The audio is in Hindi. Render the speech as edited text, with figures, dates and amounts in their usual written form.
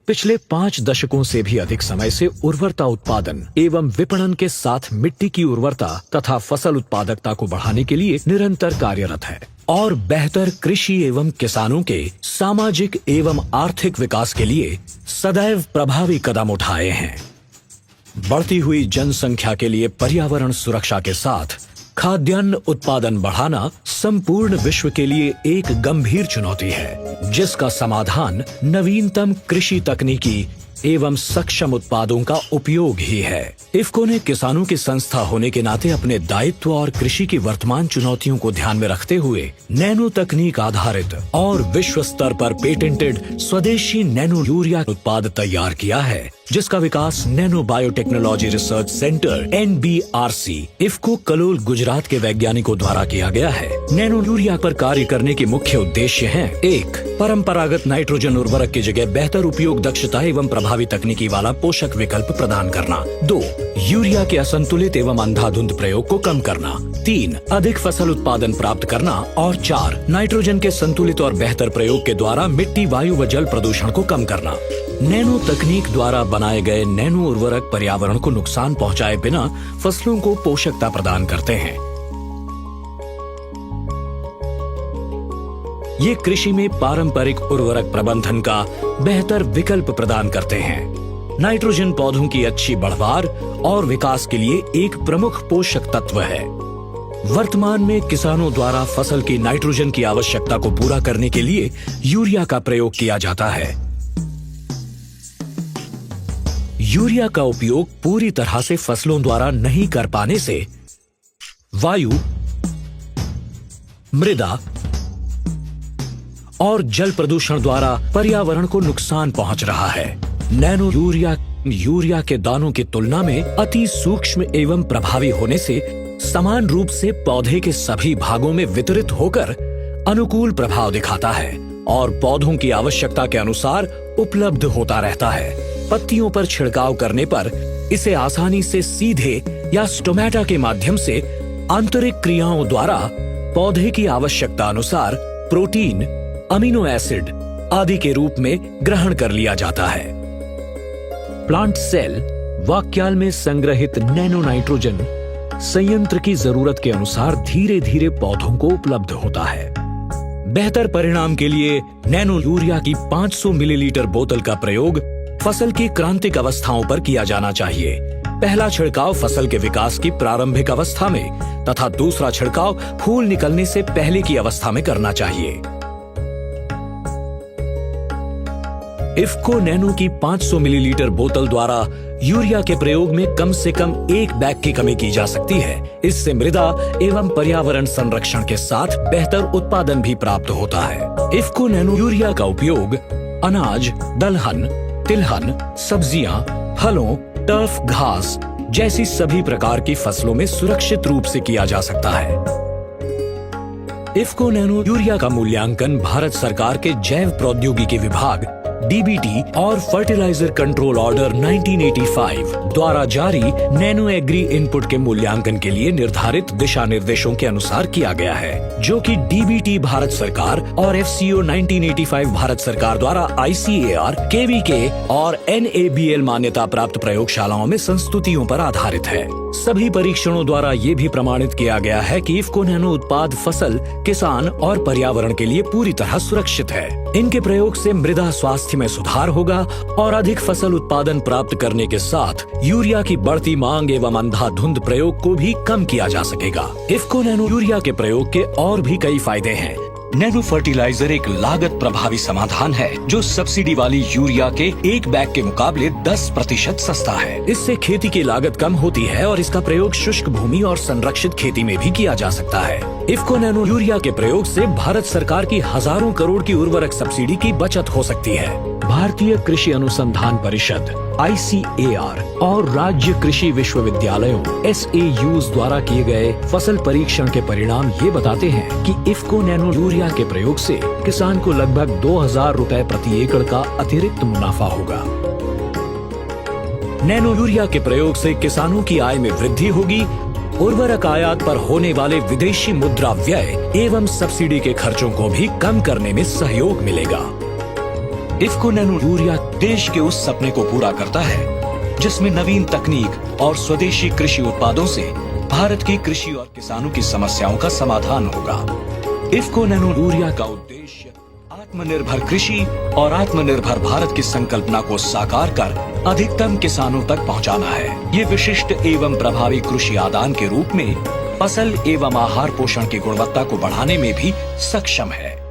पिछले 5 दशकों से भी अधिक समय से उर्वरता उत्पादन एवं विपणन के साथ मिट्टी की उर्वरता तथा फसल उत्पादकता को बढ़ाने के लिए निरंतर कार्यरत है और बेहतर कृषि एवं किसानों के सामाजिक एवं आर्थिक विकास के लिए सदैव प्रभावी कदम उठाए हैं। बढ़ती हुई जनसंख्या के लिए पर्यावरण सुरक्षा के साथ खाद्यान्न उत्पादन बढ़ाना संपूर्ण विश्व के लिए एक गंभीर चुनौती है, जिसका समाधान नवीनतम कृषि तकनीकी एवं सक्षम उत्पादों का उपयोग ही है। इफ्को ने किसानों की संस्था होने के नाते अपने दायित्व और कृषि की वर्तमान चुनौतियों को ध्यान में रखते हुए नैनो तकनीक आधारित और विश्व स्तर पर पेटेंटेड स्वदेशी नैनो यूरिया उत्पाद तैयार किया है, जिसका विकास nano biotechnology research centre NBRC IFFCO Kalol Gujarat के वैज्ञानिकों द्वारा किया गया है। नैनो यूरिया पर कार्य करने के मुख्य उद्देश्य हैं: 1. परंपरागत नाइट्रोजन उर्वरक की जगह बेहतर उपयोग दक्षता एवं प्रभावी तकनीकी वाला पोषक विकल्प प्रदान करना। 2. यूरिया के असंतुलित एवं अंधाधुंध प्रयोग को कम करना। 3. अधिक फसल उत्पादन प्राप्त करना। और 4. नाइट्रोजन के संतुलित और बेहतर प्रयोग के द्वारा मिट्टी, वायु व जल प्रदूषण को कम करना। नैनो तकनीक द्वारा बनाए गए नैनो उर्वरक पर्यावरण को नुकसान पहुंचाए बिना फसलों को पोषकता प्रदान करते हैं। ये कृषि में पारंपरिक उर्वरक प्रबंधन का बेहतर विकल्प प्रदान करते हैं। नाइट्रोजन पौधों की अच्छी बढ़वार और विकास के लिए एक प्रमुख पोषक तत्व है। वर्तमान में किसानों द्वारा फसल की नाइट्रोजन की आवश्यकता को पूरा करने के लिए यूरिया का प्रयोग किया जाता है। यूरिया का उपयोग पूरी तरह से फसलों द्वारा नहीं कर पाने से वायु, मृदा और जल प्रदूषण द्वारा पर्यावरण को नुकसान पहुंच रहा है। नैनो यूरिया के दानों की तुलना में अति सूक्ष्म एवं प्रभावी होने से समान रूप से पौधे के सभी भागों में वितरित होकर अनुकूल प्रभाव दिखाता है और पौधों की आवश्यकता के अनुसार उपलब्ध होता रहता है। पत्तियों पर छिड़काव करने पर इसे आसानी से सीधे या स्टोमेटा के माध्यम से आंतरिक क्रियाओं द्वारा पौधे की आवश्यकता अनुसार प्रोटीन, अमीनो एसिड आदि के रूप में ग्रहण कर लिया जाता है। प्लांट सेल वाक्याल में संग्रहित नैनो नाइट्रोजन संयंत्र की जरूरत के अनुसार धीरे धीरे पौधों को उपलब्ध होता है। बेहतर परिणाम के लिए नैनो यूरिया की 500 मिलीलीटर बोतल का प्रयोग फसल की क्रांतिक अवस्थाओं पर किया जाना चाहिए। पहला छिड़काव फसल के विकास की प्रारंभिक अवस्था में तथा दूसरा छिड़काव फूल निकलने से पहले की अवस्था में करना चाहिए। इफ्को नैनो की 500 मिलीलीटर बोतल द्वारा यूरिया के प्रयोग में कम से कम 1 बैग की कमी की जा सकती है। इससे मृदा एवं पर्यावरण संरक्षण के साथ बेहतर उत्पादन भी प्राप्त होता है। इफ्को नैनो यूरिया का उपयोग अनाज, दलहन, तिलहन, सब्जियां, फलों, टर्फ घास जैसी सभी प्रकार की फसलों में सुरक्षित रूप से किया जा सकता है। इफ्को नैनो यूरिया का मूल्यांकन भारत सरकार के जैव प्रौद्योगिकी विभाग DBT और फर्टिलाइजर कंट्रोल ऑर्डर 1985 द्वारा जारी नैनो एग्री इनपुट के मूल्यांकन के लिए निर्धारित दिशा निर्देशों के अनुसार किया गया है, जो कि DBT भारत सरकार और FCO 1985 भारत सरकार द्वारा ICAR, KVK और NABL मान्यता प्राप्त प्रयोगशालाओं में संस्तुतियों पर आधारित है। सभी परीक्षणों द्वारा ये भी प्रमाणित किया गया है कि इफ्को नैनो उत्पाद फसल, किसान और पर्यावरण के लिए पूरी तरह सुरक्षित है। इनके प्रयोग से मृदा स्वास्थ्य में सुधार होगा और अधिक फसल उत्पादन प्राप्त करने के साथ यूरिया की बढ़ती मांग एवं अंधाधुंध प्रयोग को भी कम किया जा सकेगा। इफ्को नैनो यूरिया के प्रयोग के और भी कई फायदे हैं। नैनो फर्टिलाइजर एक लागत प्रभावी समाधान है जो सब्सिडी वाली यूरिया के 1 बैग के मुकाबले 10% सस्ता है। इससे खेती की लागत कम होती है और इसका प्रयोग शुष्क भूमि और संरक्षित खेती में भी किया जा सकता है। इफ्को नैनो यूरिया के प्रयोग से भारत सरकार की हजारों करोड़ की उर्वरक सब्सिडी की बचत हो सकती है। भारतीय कृषि अनुसंधान परिषद ICAR और राज्य कृषि विश्वविद्यालयों SAUs द्वारा किए गए फसल परीक्षण के परिणाम ये बताते हैं कि इफ्को नैनो यूरिया के प्रयोग से किसान को लगभग 2000 रुपए प्रति एकड़ का अतिरिक्त मुनाफा होगा। नैनो यूरिया के प्रयोग से किसानों की आय में वृद्धि होगी, उर्वरक आयात पर होने वाले विदेशी मुद्रा व्यय एवं सब्सिडी के खर्चों को भी कम करने में सहयोग मिलेगा। इफ्को नैनो यूरिया देश के उस सपने को पूरा करता है जिसमें नवीन तकनीक और स्वदेशी कृषि उत्पादों से भारत की कृषि और किसानों की समस्याओं का समाधान होगा। इफ्को नैनो यूरिया का उद्देश्य आत्मनिर्भर कृषि और आत्मनिर्भर भारत की संकल्पना को साकार कर अधिकतम किसानों तक पहुंचाना है। ये विशिष्ट एवं प्रभावी कृषि आदान के रूप में फसल एवं आहार पोषण की गुणवत्ता को बढ़ाने में भी सक्षम है।